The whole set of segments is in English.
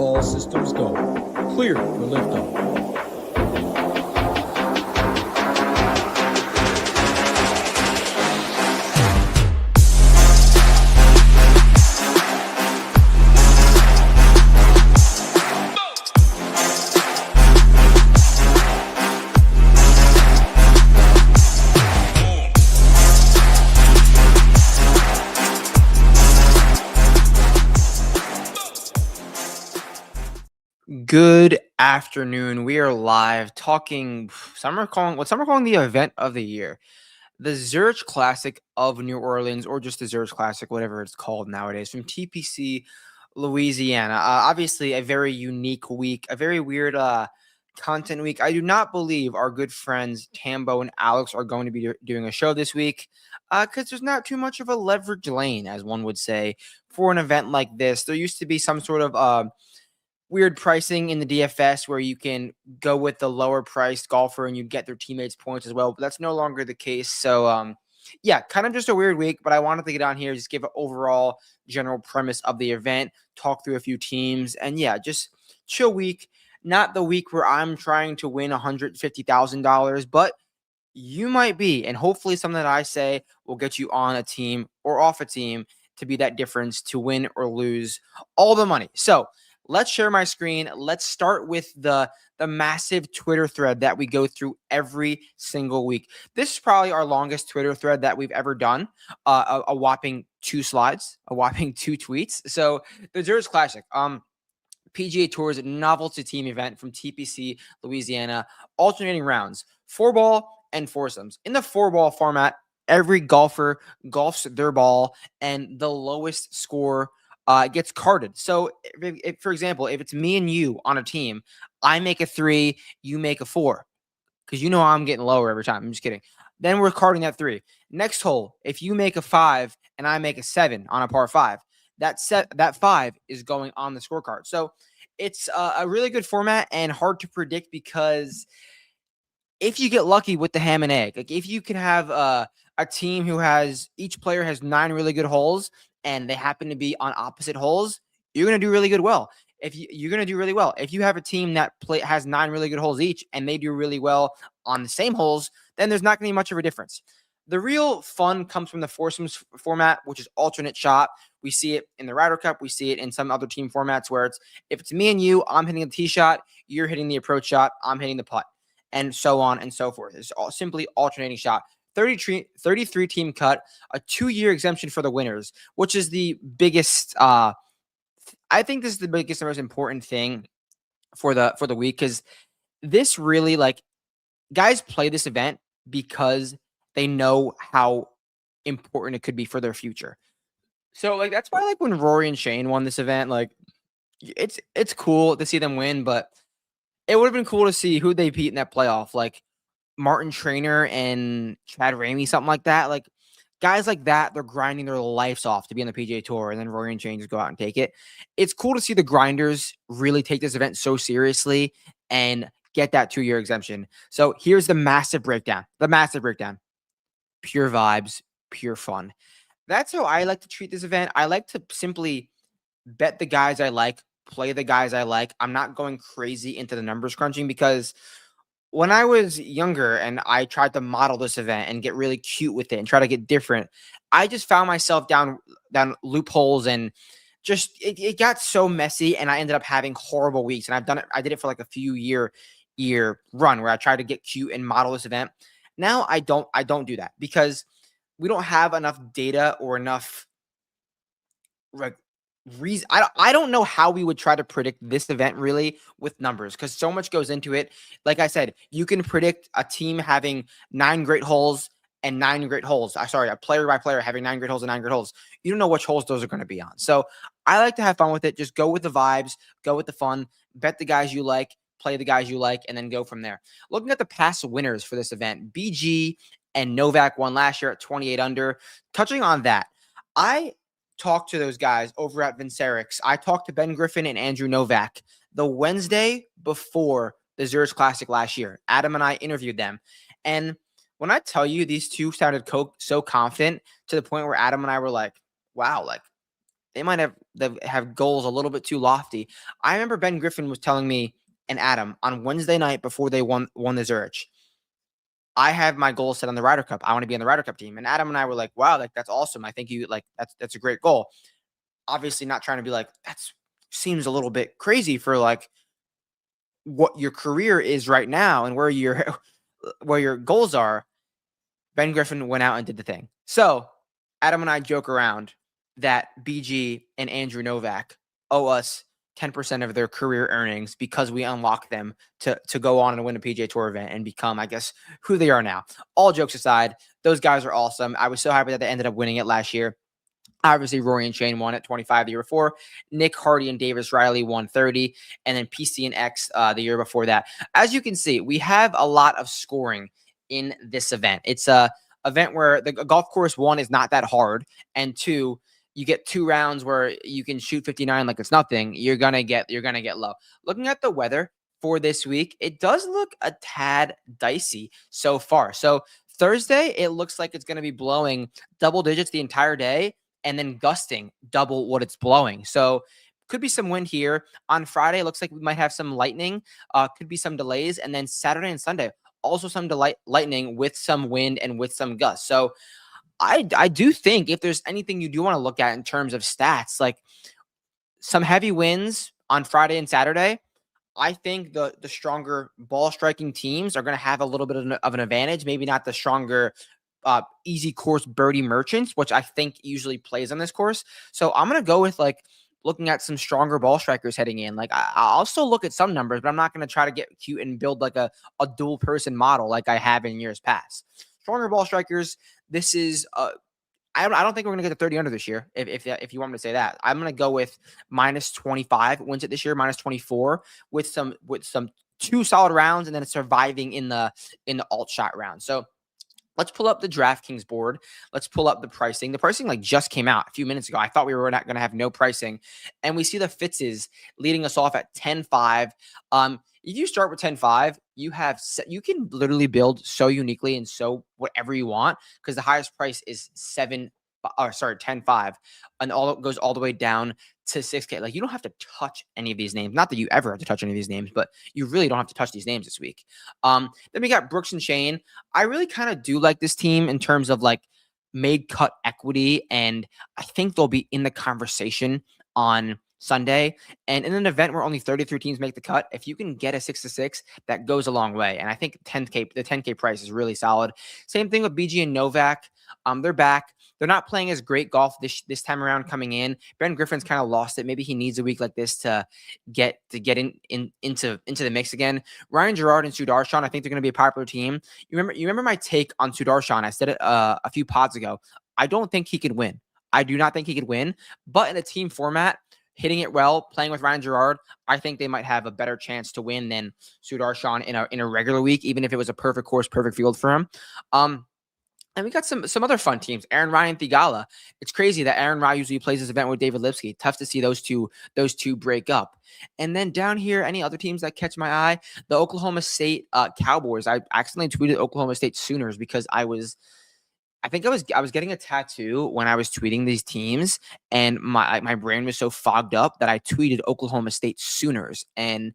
All systems go. Clear for liftoff. Good afternoon. We are live talking some are calling the event of the year. The Zurich Classic of New Orleans, or just the Zurich Classic, whatever it's called nowadays, from TPC, Louisiana. Obviously a very unique week, a very weird content week. I do not believe our good friends Tambo and Alex are going to be doing a show this week because there's not too much of a leverage lane, as one would say, for an event like this. There used to be some sort of weird pricing in the DFS where you can go with the lower priced golfer and you get their teammates points as well, but that's no longer the case. So yeah, kind of just a weird week, but I wanted to get on here, just give an overall general premise of the event, talk through a few teams, and yeah, just chill week. Not the week where I'm trying to win $150,000, but you might be, and hopefully something that I say will get you on a team or off a team to be that difference to win or lose all the money. So let's share my screen. Let's start with the massive Twitter thread that we go through every single week. This is probably our longest Twitter thread that we've ever done. A whopping 2 slides, a whopping 2 tweets. So the Zurich Classic, PGA Tour's novelty team event from TPC, Louisiana, alternating rounds, 4-ball and foursomes. In the 4-ball format, every golfer golfs their ball, and the lowest score gets carded. So, if, for example, if it's me and you on a team, I make a 3, you make a 4, because you know I'm getting lower every time. I'm just kidding. Then we're carding that 3. Next hole, if you make a 5 and I make a 7 on a par 5, that 5 is going on the scorecard. So it's a really good format and hard to predict, because if you get lucky with the ham and egg, like if you can have a team who has, each player has 9 really good holes and they happen to be on opposite holes, you're going to do really well. You're going to do really well. If you have a team that has 9 really good holes each and they do really well on the same holes, then there's not going to be much of a difference. The real fun comes from the foursomes format, which is alternate shot. We see it in the Ryder Cup. We see it in some other team formats where if it's me and you, I'm hitting the tee shot, you're hitting the approach shot, I'm hitting the putt, and so on and so forth. It's all simply alternating shot. 33 team cut, a 2-year exemption for the winners, which is the biggest. I think this is the biggest and most important thing for the week, because this really, like, guys play this event because they know how important it could be for their future. So, like, that's why, like, when Rory and Shane won this event, like, it's cool to see them win, but it would have been cool to see who they beat in that playoff, like Martin Trainer and Chad Ramey, something like that. Like, guys like that, they're grinding their lives off to be on the PGA Tour, and then Rory and Shane just go out and take it. It's cool to see the grinders really take this event so seriously and get that 2-year exemption. So here's the massive breakdown. Pure vibes, pure fun. That's how I like to treat this event. I like to simply bet the guys I like, play the guys I like. I'm not going crazy into the numbers crunching, because when I was younger and I tried to model this event and get really cute with it and try to get different, I just found myself down loopholes, and just it got so messy, and I ended up having horrible weeks. And I did it for like a few year run where I tried to get cute and model this event. Now I don't do that, because we don't have enough data or enough reason. I don't know how we would try to predict this event really with numbers, because so much goes into it. Like I said, you can predict a team having 9 great holes and 9 great holes. Sorry, a player by player having 9 great holes and 9 great holes. You don't know which holes those are going to be on. So I like to have fun with it. Just go with the vibes, go with the fun, bet the guys you like, play the guys you like, and then go from there. Looking at the past winners for this event, BG and Novak won last year at 28 under. Touching on that, I talked to those guys over at Vencerix. I talked to Ben Griffin and Andrew Novak the Wednesday before the Zurich Classic last year. Adam and I interviewed them. And when I tell you, these two sounded so confident, to the point where Adam and I were like, wow, like, have goals a little bit too lofty. I remember Ben Griffin was telling me and Adam on Wednesday night before they won the Zurich. I have my goal set on the Ryder Cup. I want to be on the Ryder Cup team. And Adam and I were like, wow, like that's awesome. I think you like that's a great goal. Obviously not trying to be like, that's seems a little bit crazy for like what your career is right now and where your goals are. Ben Griffin went out and did the thing. So Adam and I joke around that BG and Andrew Novak owe us 10% of their career earnings because we unlock them to go on and win a PGA Tour event and become, I guess, who they are now. All jokes aside, those guys are awesome. I was so happy that they ended up winning it last year. Obviously, Rory and Shane won at 25 the year before. Nick Hardy and Davis Riley won 30. And then PC and X the year before that. As you can see, we have a lot of scoring in this event. It's a event where the golf course, one, is not that hard. And two, you get 2 rounds where you can shoot 59 like it's nothing. You're gonna get low. Looking at the weather for this week, it does look a tad dicey so far. So Thursday, it looks like it's going to be blowing double digits the entire day and then gusting double what it's blowing. So could be some wind here. On Friday, it looks like we might have some lightning, could be some delays. And then Saturday and Sunday, also some lightning with some wind and with some gusts. So I do think if there's anything you do want to look at in terms of stats, like some heavy winds on Friday and Saturday, I think the stronger ball striking teams are going to have a little bit of an advantage. Maybe not the stronger easy course birdie merchants, which I think usually plays on this course. So I'm going to go with like looking at some stronger ball strikers heading in. Like I'll still look at some numbers, but I'm not going to try to get cute and build like a dual person model like I have in years past. Stronger ball strikers. This is I don't think we're going to get to 30 under this year. If you want me to say that, I'm going to go with minus 25 wins it this year, minus 24 with some 2 solid rounds and then surviving in the alt shot round. So let's pull up the DraftKings board. Let's pull up the pricing. The pricing like just came out a few minutes ago. I thought we were not going to have no pricing. And we see the Fitzes leading us off at 10-5. If you start with 10-5, you can literally build so uniquely and so whatever you want because the highest price is 10-5, and it goes all the way down to 6K. Like you don't have to touch any of these names. Not that you ever have to touch any of these names, but you really don't have to touch these names this week. Then we got Brooks and Shane. I really kind of do like this team in terms of like made cut equity, and I think they'll be in the conversation on Sunday. And in an event where only 33 teams make the cut, if you can get a 6-6, that goes a long way. And I think the 10K price is really solid. Same thing with BG and Novak. They're back. They're not playing as great golf this time around coming in. Ben Griffin's kind of lost it. Maybe he needs a week like this to get into the mix again. Ryan Gerard and Sudarshan, I think they're going to be a popular team. You remember my take on Sudarshan? I said it a few pods ago. I don't think he could win. I do not think he could win. But in a team format, hitting it well, playing with Ryan Gerard, I think they might have a better chance to win than Sudarshan in a regular week, even if it was a perfect course, perfect field for him. And we got some other fun teams. Aaron Rai and Thigala. It's crazy that Aaron Rai usually plays this event with David Lipsky. Tough to see those two break up. And then down here, any other teams that catch my eye? The Oklahoma State Cowboys. I accidentally tweeted Oklahoma State Sooners because I was getting a tattoo when I was tweeting these teams, and my brain was so fogged up that I tweeted Oklahoma State Sooners, and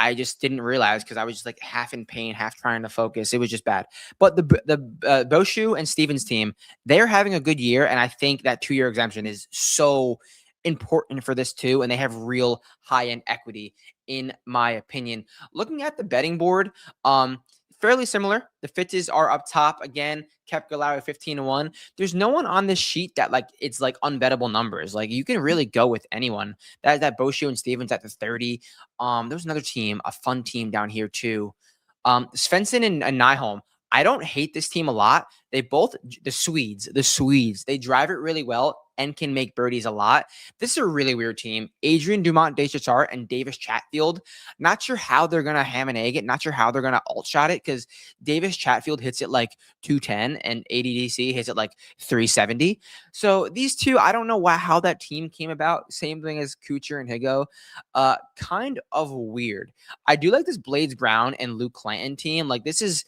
I just didn't realize because I was just like half in pain, half trying to focus. It was just bad. But the Boshu and Stevens team, they're having a good year, and I think that 2-year exemption is so important for this too, and they have real high-end equity, in my opinion. Looking at the betting board, fairly similar. The Fitzes are up top again. Koepka, Lowry 15-1. There's no one on this sheet that like it's like unbettable numbers. Like you can really go with anyone. That Boshu and Stevens at the 30. There's another team, a fun team down here too. Svensson and Nyholm. I don't hate this team a lot. They both, the Swedes, they drive it really well and can make birdies a lot. This is a really weird team. Adrian Dumont Deschatard and Davis Chatfield. Not sure how they're going to ham and egg it. Not sure how they're going to alt shot it because Davis Chatfield hits it like 210 and ADDC hits it like 370. So these two, I don't know how that team came about. Same thing as Kuchar and Higo. Kind of weird. I do like this Blades Brown and Luke Clanton team. Like this is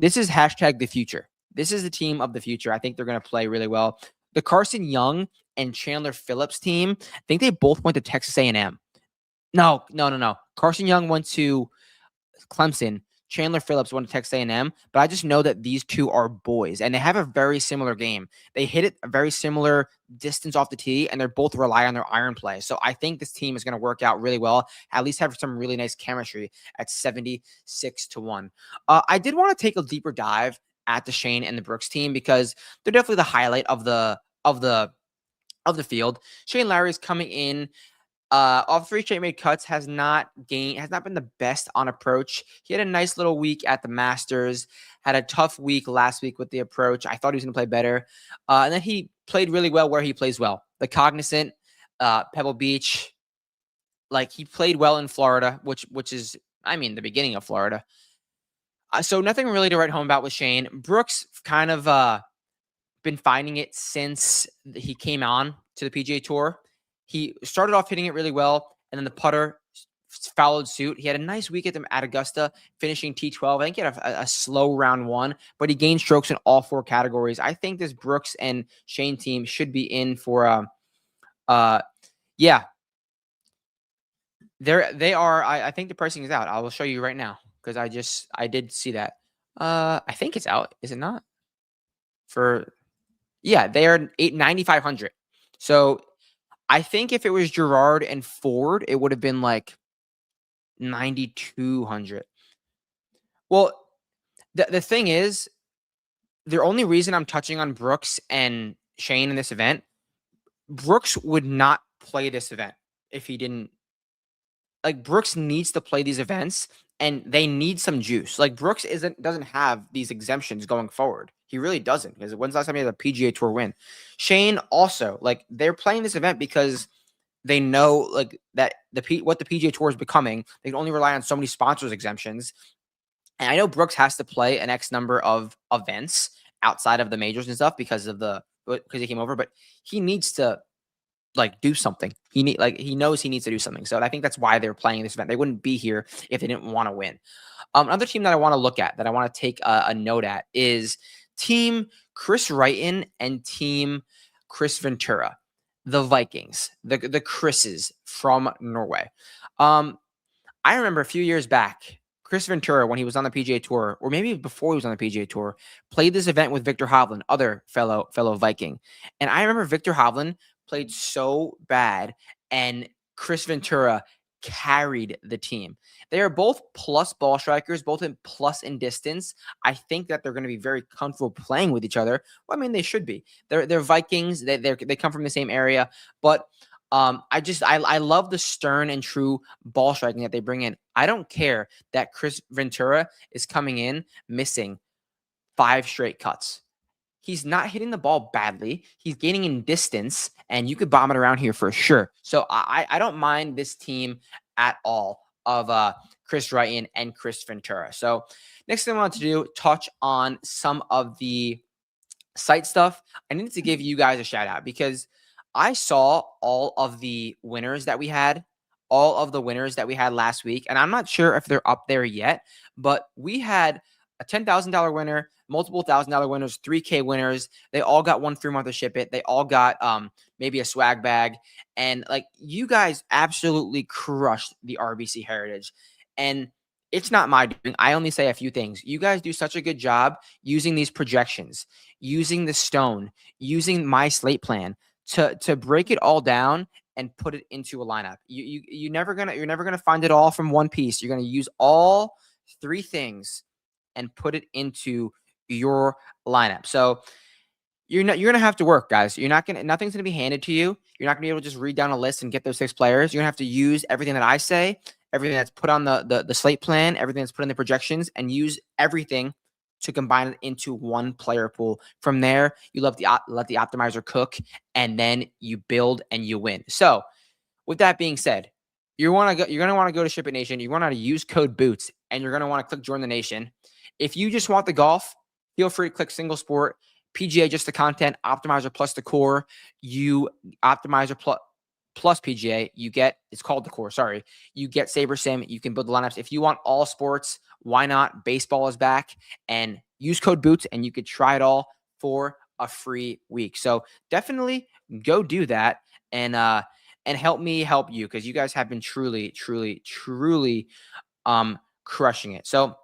hashtag the future. This is the team of the future. I think they're going to play really well. the Carson Young and Chandler Phillips team, I think they both went to Texas A&M. No. Carson Young went to Clemson. Chandler Phillips went to Texas A&M, but I just know that these two are boys, and they have a very similar game. They hit it a very similar distance off the tee, and they're both rely on their iron play. So I think this team is going to work out really well, at least have some really nice chemistry at 76-1. I did want to take a deeper dive at the Shane and the Brooks team because they're definitely the highlight of the field. Shane Lowry is coming in. Off 3 straight made cuts, has not been the best on approach. He had a nice little week at the Masters, had a tough week last week with the approach. I thought he was going to play better. And then he played really well where he plays well. The Cognizant, Pebble Beach, like he played well in Florida, which is, the beginning of Florida. So nothing really to write home about with Shane. Brooks kind of been finding it since he came on to the PGA Tour. He started off hitting it really well, and then the putter followed suit. He had a nice week at Augusta, finishing T12. I think he had a slow round 1, but he gained strokes in all 4 categories. I think this Brooks and Shane team should be in for they are. I think the pricing is out. I will show you right now because I did see that. I think it's out. Is it not? They are 9,500. So I think if it was Gerard and Ford, it would have been like 9,200. Well, the thing is, the only reason I'm touching on Brooks and Shane in this event, Brooks would not play this event if he didn't. Like, Brooks needs to play these events, and they need some juice. Like, Brooks doesn't have these exemptions going forward. He really doesn't, because when's the last time he had a PGA Tour win? Shane also, like, they're playing this event because they know, like, that what the PGA Tour is becoming. They can only rely on so many sponsors exemptions. And I know Brooks has to play an X number of events outside of the majors and stuff because he came over, but he needs to do something. He knows he needs to do something. So I think that's why they're playing this event. They wouldn't be here if they didn't want to win. Another team that I want to look at, that I want to take a note at, is Team Chris Wrighton and Team Chris Ventura, the Vikings, the Chris's from Norway. I remember a few years back, Chris Ventura, when he was on the PGA Tour, or maybe before he was on the PGA Tour, played this event with Victor Hovland, other fellow Viking. And I remember Victor Hovland played so bad, and Chris Ventura carried the team. They are both plus ball strikers, both in plus in distance. I think that they're going to be very comfortable playing with each other. Well, they should be. They're Vikings. They come from the same area, but I love the stern and true ball striking that they bring in. I don't care that Chris Ventura is coming in missing 5 straight cuts. He's not hitting the ball badly. He's gaining in distance, and you could bomb it around here for sure. So I don't mind this team at all of Chris Wrighton and Chris Ventura. So next thing I want to do, touch on some of the site stuff. I needed to give you guys a shout out because I saw all of the winners that we had last week, and I'm not sure if they're up there yet, but we had a $10,000 winner, multiple $1,000 winners, 3K winners. They all got 1 free month of Ship It. They all got maybe a swag bag. And you guys absolutely crushed the RBC Heritage. And it's not my doing. I only say a few things. You guys do such a good job using these projections, using the stone, using my slate plan to break it all down and put it into a lineup. You're never gonna find it all from one piece. You're gonna use all 3 things and put it into your lineup. So you're gonna have to work, guys. Nothing's gonna be handed to you. You're not gonna be able to just read down a list and get those 6 players. You're gonna have to use everything that I say, everything that's put on the slate plan, everything that's put in the projections, and use everything to combine it into one player pool. From there, you let the optimizer cook, and then you build and you win. So with that being said, you're going to want to go to Ship It Nation. You want to use code BOOTS, and you're going to want to click join the nation. If you just want the golf, feel free to click single sport, PGA, just the content, optimizer plus the core. You optimizer plus PGA, it's called the core. Sorry. You get Saber Sim. You can build the lineups. If you want all sports, why not? Baseball is back, and use code BOOTS, and you could try it all for a free week. So definitely go do that and help me help you, because you guys have been truly, truly, truly crushing it. So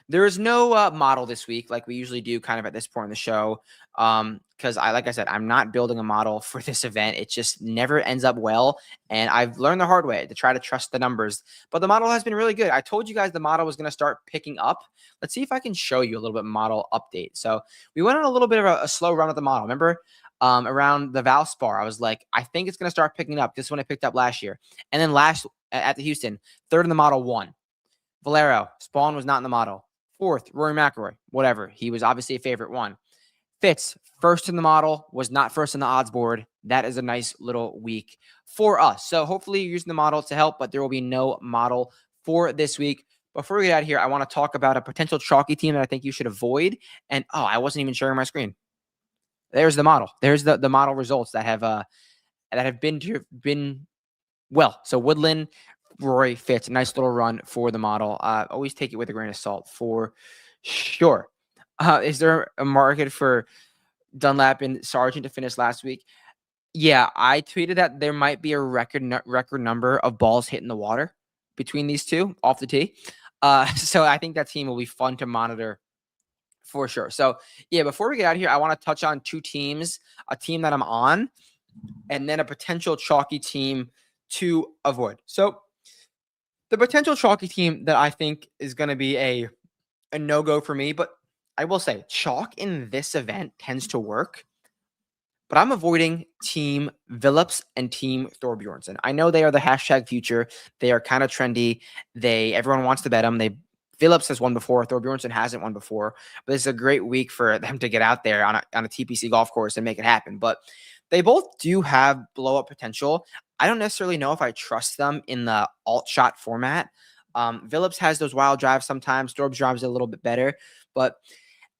there is no model this week like we usually do kind of at this point in the show. Because like I said, I'm not building a model for this event. It just never ends up well. And I've learned the hard way to try to trust the numbers. But the model has been really good. I told you guys the model was going to start picking up. Let's see if I can show you a little bit model update. So we went on a little bit of a slow run with the model. Remember, around the Valspar, I was like, I think it's going to start picking up. This is when I picked up last year. And then at the Houston, third in the model, won. Valero, Spawn was not in the model. Fourth, Rory McIlroy, whatever. He was obviously a favorite one. Fitz, first in the model, was not first in the odds board. That is a nice little week for us. So hopefully you're using the model to help, but there will be no model for this week. Before we get out of here, I want to talk about a potential chalky team that I think you should avoid. And I wasn't even sharing my screen. There's the model. There's the model results that have been well. So Woodland, Rory, Fitz, nice little run for the model. Always take it with a grain of salt for sure. Is there a market for Dunlap and Sargent to finish last week? Yeah, I tweeted that there might be a record number of balls hitting the water between these two off the tee. So I think that team will be fun to monitor for sure. So yeah, before we get out of here, I want to touch on two teams, a team that I'm on, and then a potential chalky team to avoid. So the potential chalky team that I think is going to be a no-go for me, but I will say chalk in this event tends to work, but I'm avoiding Team Phillips and Team Thorbjornsen. I know they are the hashtag future. They are kind of trendy. Everyone wants to bet them. Phillips has won before. Thorbjornsen hasn't won before, but this is a great week for them to get out there on a TPC golf course and make it happen. But they both do have blow-up potential. I don't necessarily know if I trust them in the alt shot format. Phillips has those wild drives sometimes. Thorbs drives a little bit better, but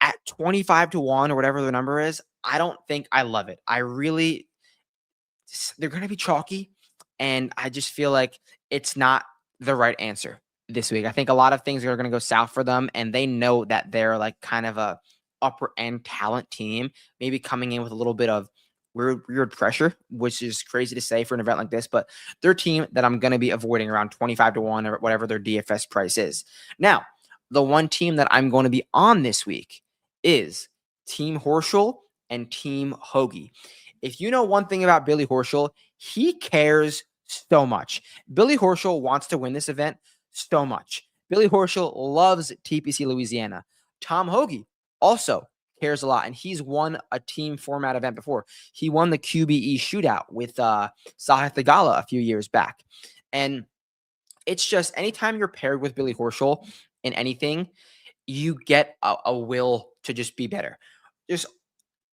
at 25-1 or whatever the number is, I don't think I love it. They're going to be chalky, and I just feel like it's not the right answer this week. I think a lot of things are going to go south for them, and they know that they're like kind of a upper end talent team, maybe coming in with a little bit of weird pressure, which is crazy to say for an event like this, but they're a team that I'm going to be avoiding around 25-1 or whatever their DFS price is. Now, the one team that I'm going to be on this week is Team Horschel and Team Hoge. If you know one thing about Billy Horschel, he cares so much. Billy Horschel wants to win this event so much. Billy Horschel loves TPC Louisiana. Tom Hoge also cares a lot, and he's won a team format event before. He won the QBE shootout with Sahith Theegala a few years back. And it's just anytime you're paired with Billy Horschel in anything, you get a will to just be better.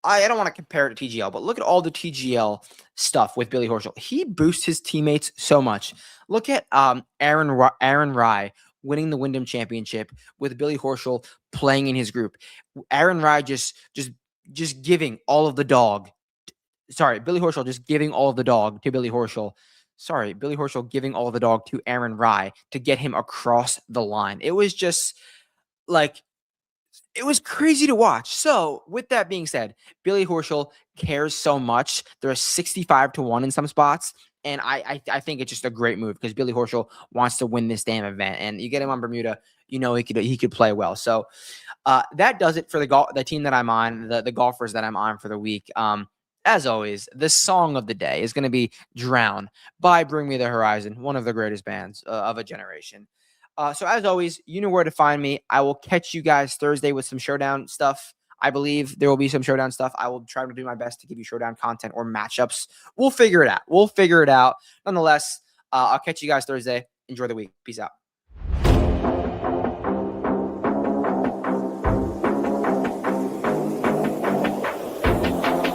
I don't want to compare it to TGL, but look at all the TGL stuff with Billy Horschel. He boosts his teammates so much. Look at Aaron Rye winning the Wyndham Championship with Billy Horschel playing in his group. Aaron Rye just giving all of the dog. Sorry, Billy Horschel just giving all of the dog to Billy Horschel. Sorry, Billy Horschel giving all of the dog to Aaron Rye to get him across the line. It was just like, it was crazy to watch. So with that being said, Billy Horschel cares so much. They're 65-1 in some spots. And I think it's just a great move because Billy Horschel wants to win this damn event. And you get him on Bermuda, he could play well. So that does it for the team that I'm on, the golfers that I'm on for the week. As always, the song of the day is going to be Drown by Bring Me the Horizon, one of the greatest bands of a generation. So as always, you know where to find me. I will catch you guys Thursday with some showdown stuff. I believe there will be some showdown stuff. I will try to do my best to give you showdown content or matchups. We'll figure it out. Nonetheless, I'll catch you guys Thursday. Enjoy the week. Peace out.